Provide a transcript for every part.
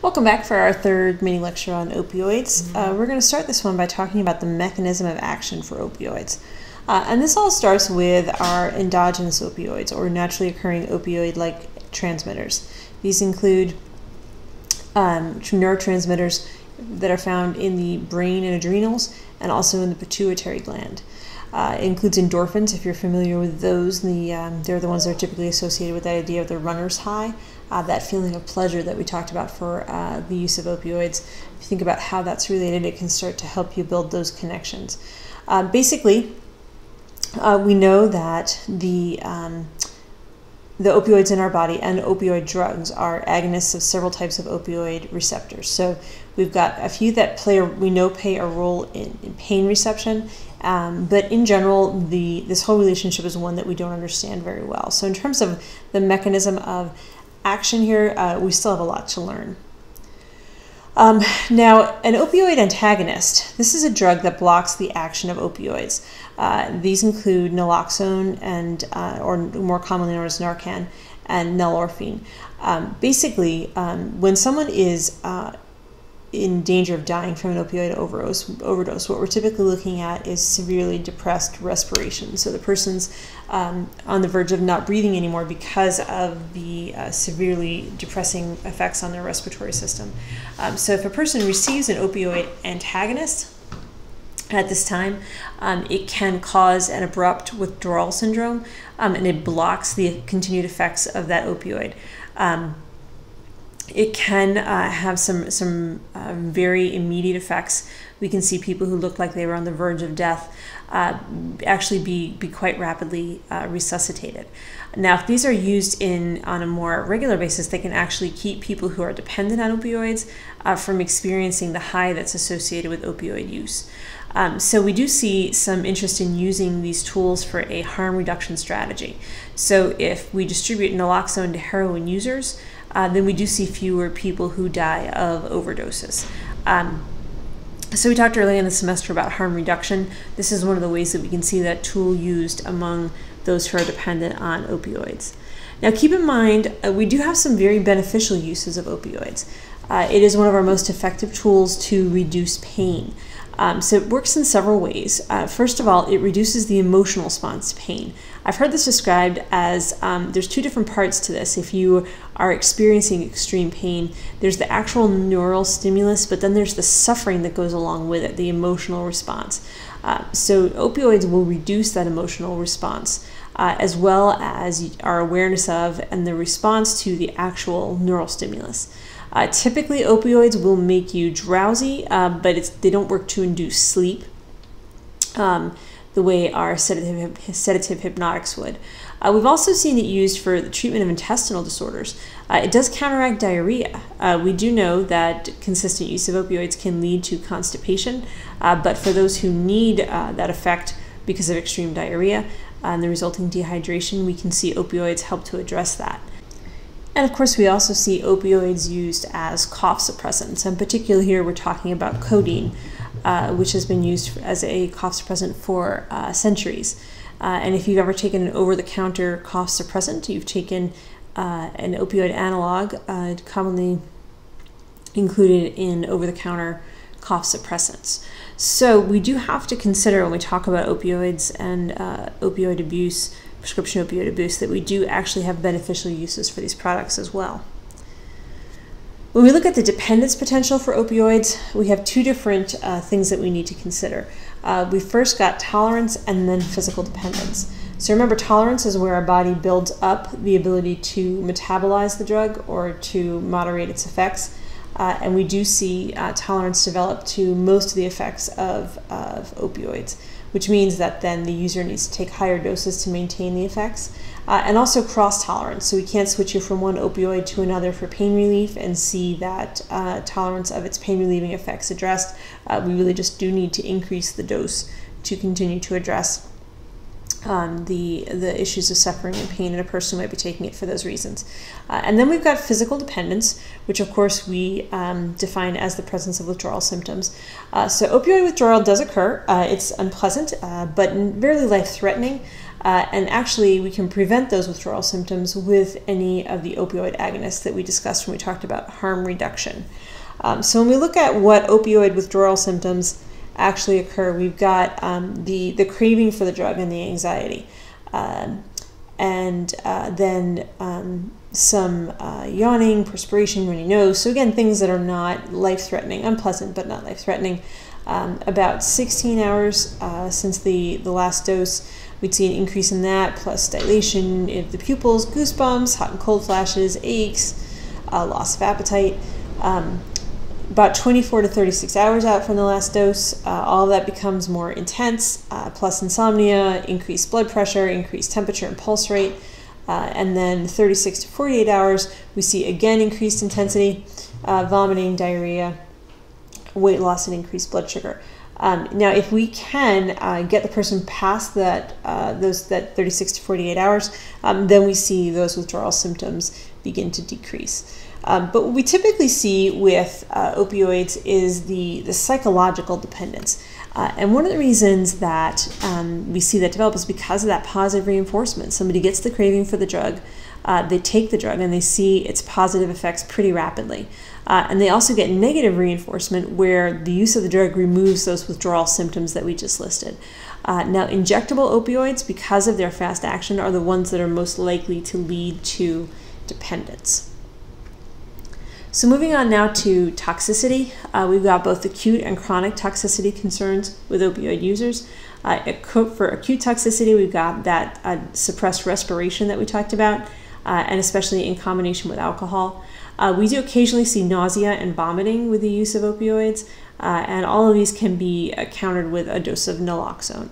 Welcome back for our third mini lecture on opioids. We're going to start this one by talking about the mechanism of action for opioids. And this all starts with our endogenous opioids, or naturally occurring opioid-like transmitters. These include neurotransmitters that are found in the brain and adrenals, and also in the pituitary gland. It includes endorphins, if you're familiar with those. They're the ones that are typically associated with that idea of the runner's high, that feeling of pleasure that we talked about for the use of opioids. If you think about how that's related, it can start to help you build those connections. Basically, we know that the opioids in our body and opioid drugs are agonists of several types of opioid receptors. So we've got a few that play a role in pain reception, but in general, this whole relationship is one that we don't understand very well. So in terms of the mechanism of action here, we still have a lot to learn. Now, an opioid antagonist, this is a drug that blocks the action of opioids. These include naloxone and, or more commonly known as Narcan, and nalorphine. Basically, when someone is in danger of dying from an opioid overdose, what we're typically looking at is severely depressed respiration. So the person's on the verge of not breathing anymore because of the severely depressing effects on their respiratory system. So if a person receives an opioid antagonist at this time, it can cause an abrupt withdrawal syndrome, and it blocks the continued effects of that opioid. It can have some very immediate effects. We can see people who look like they were on the verge of death actually be quite rapidly resuscitated. Now, if these are used on a more regular basis, they can actually keep people who are dependent on opioids from experiencing the high that's associated with opioid use. So we do see some interest in using these tools for a harm reduction strategy. So if we distribute naloxone to heroin users, then we do see fewer people who die of overdoses. So we talked earlier in the semester about harm reduction. This is one of the ways that we can see that tool used among those who are dependent on opioids. Now keep in mind, we do have some very beneficial uses of opioids. It is one of our most effective tools to reduce pain. So it works in several ways. First of all, it reduces the emotional response to pain. I've heard this described as, there's two different parts to this. If you are experiencing extreme pain, there's the actual neural stimulus, but then there's the suffering that goes along with it, the emotional response. So opioids will reduce that emotional response, as well as our awareness of and the response to the actual neural stimulus. Typically, opioids will make you drowsy, but they don't work to induce sleep the way our sedative hypnotics would. We've also seen it used for the treatment of intestinal disorders. It does counteract diarrhea. We do know that consistent use of opioids can lead to constipation, but for those who need that effect because of extreme diarrhea and the resulting dehydration, we can see opioids help to address that. And of course, we also see opioids used as cough suppressants. And particularly here, we're talking about codeine, which has been used as a cough suppressant for centuries. And if you've ever taken an over-the-counter cough suppressant, you've taken an opioid analog, commonly included in over-the-counter cough suppressants. So we do have to consider when we talk about opioids and opioid abuse, prescription opioid abuse, that we do actually have beneficial uses for these products as well. When we look at the dependence potential for opioids, we have two different things that we need to consider. We first got tolerance and then physical dependence. So remember, tolerance is where our body builds up the ability to metabolize the drug or to moderate its effects. And we do see tolerance develop to most of the effects of opioids, which means that then the user needs to take higher doses to maintain the effects. And also cross-tolerance, so we can't switch you from one opioid to another for pain relief and see that tolerance of its pain-relieving effects addressed. We really just do need to increase the dose to continue to address the issues of suffering and pain in a person who might be taking it for those reasons. And then we've got physical dependence, which of course we define as the presence of withdrawal symptoms. So opioid withdrawal does occur. It's unpleasant, but rarely life-threatening. And actually, we can prevent those withdrawal symptoms with any of the opioid agonists that we discussed when we talked about harm reduction. So when we look at what opioid withdrawal symptoms actually occur, we've got the craving for the drug and the anxiety. And then some yawning, perspiration, runny nose. So again, things that are not life-threatening, unpleasant, but not life-threatening. About 16 hours since the last dose, we'd see an increase in that, plus dilation of the pupils, goosebumps, hot and cold flashes, aches, loss of appetite. About 24 to 36 hours out from the last dose, all of that becomes more intense, plus insomnia, increased blood pressure, increased temperature and pulse rate. And then 36 to 48 hours, we see again increased intensity, vomiting, diarrhea, weight loss, and increased blood sugar. Now, if we can get the person past that 36 to 48 hours, then we see those withdrawal symptoms begin to decrease. But what we typically see with opioids is the psychological dependence. And one of the reasons that we see that develop is because of that positive reinforcement. Somebody gets the craving for the drug, they take the drug, and they see its positive effects pretty rapidly. And they also get negative reinforcement where the use of the drug removes those withdrawal symptoms that we just listed. Now, injectable opioids, because of their fast action, are the ones that are most likely to lead to dependence. So moving on now to toxicity, we've got both acute and chronic toxicity concerns with opioid users. For acute toxicity, we've got that suppressed respiration that we talked about, and especially in combination with alcohol. We do occasionally see nausea and vomiting with the use of opioids, and all of these can be countered with a dose of naloxone.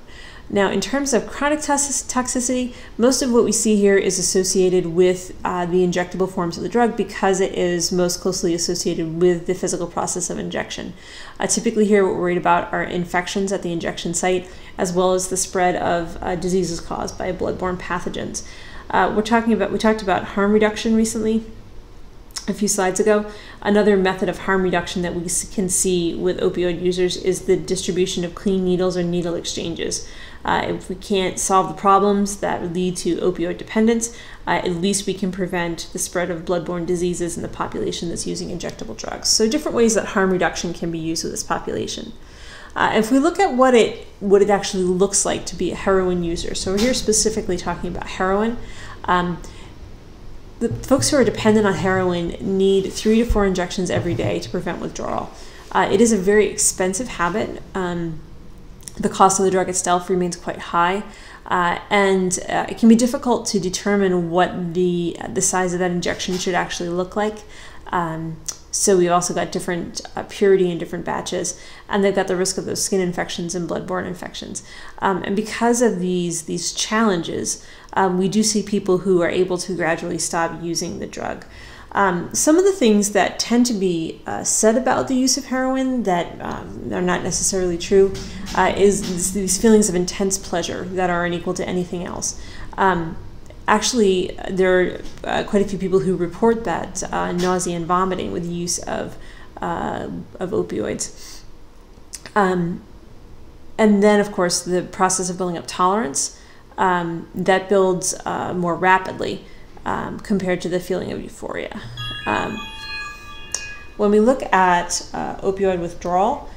Now, in terms of chronic toxicity, most of what we see here is associated with the injectable forms of the drug because it is most closely associated with the physical process of injection. Typically here, what we're worried about are infections at the injection site, as well as the spread of diseases caused by bloodborne pathogens. We talked about harm reduction recently, a few slides ago. Another method of harm reduction that we can see with opioid users is the distribution of clean needles or needle exchanges. If we can't solve the problems that lead to opioid dependence, at least we can prevent the spread of bloodborne diseases in the population that's using injectable drugs. So different ways that harm reduction can be used with this population. If we look at what it actually looks like to be a heroin user, so we're here specifically talking about heroin. The folks who are dependent on heroin need 3 to 4 injections every day to prevent withdrawal. It is a very expensive habit. The cost of the drug itself remains quite high, and it can be difficult to determine what the size of that injection should actually look like. So we've also got different purity in different batches, and they've got the risk of those skin infections and bloodborne infections. And because of these challenges, we do see people who are able to gradually stop using the drug. Some of the things that tend to be said about the use of heroin that are not necessarily true is these feelings of intense pleasure that are unequal to anything else. Actually, there are quite a few people who report that nausea and vomiting with the use of opioids. And then, of course, the process of building up tolerance that builds more rapidly compared to the feeling of euphoria. When we look at opioid withdrawal,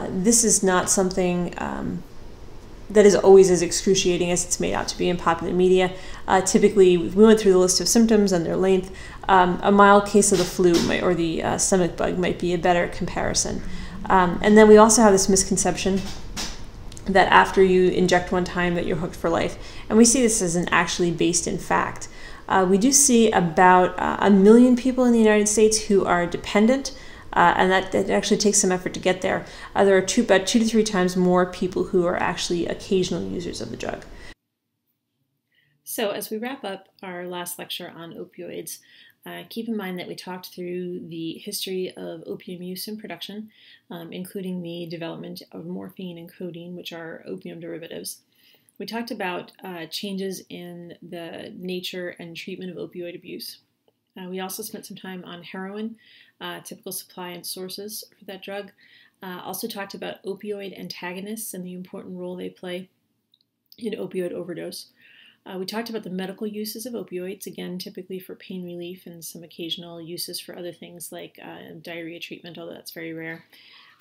this is not something that is always as excruciating as it's made out to be in popular media. Typically, we went through the list of symptoms and their length. A mild case of the flu or the stomach bug might be a better comparison. And then we also have this misconception that after you inject one time that you're hooked for life. And we see this isn't actually based in fact. We do see about 1 million people in the United States who are dependent, and that actually takes some effort to get there. There are about 2 to 3 times more people who are actually occasional users of the drug. So as we wrap up our last lecture on opioids, keep in mind that we talked through the history of opium use and production, including the development of morphine and codeine, which are opium derivatives. We talked about changes in the nature and treatment of opioid abuse. We also spent some time on heroin, typical supply and sources for that drug. Also talked about opioid antagonists and the important role they play in opioid overdose. We talked about the medical uses of opioids, again, typically for pain relief and some occasional uses for other things like diarrhea treatment, although that's very rare.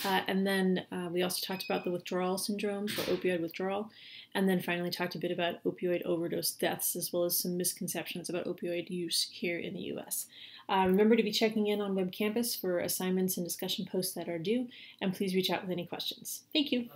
And then we also talked about the withdrawal syndrome for opioid withdrawal, and then finally talked a bit about opioid overdose deaths, as well as some misconceptions about opioid use here in the U.S. Remember to be checking in on Web Campus for assignments and discussion posts that are due, and please reach out with any questions. Thank you.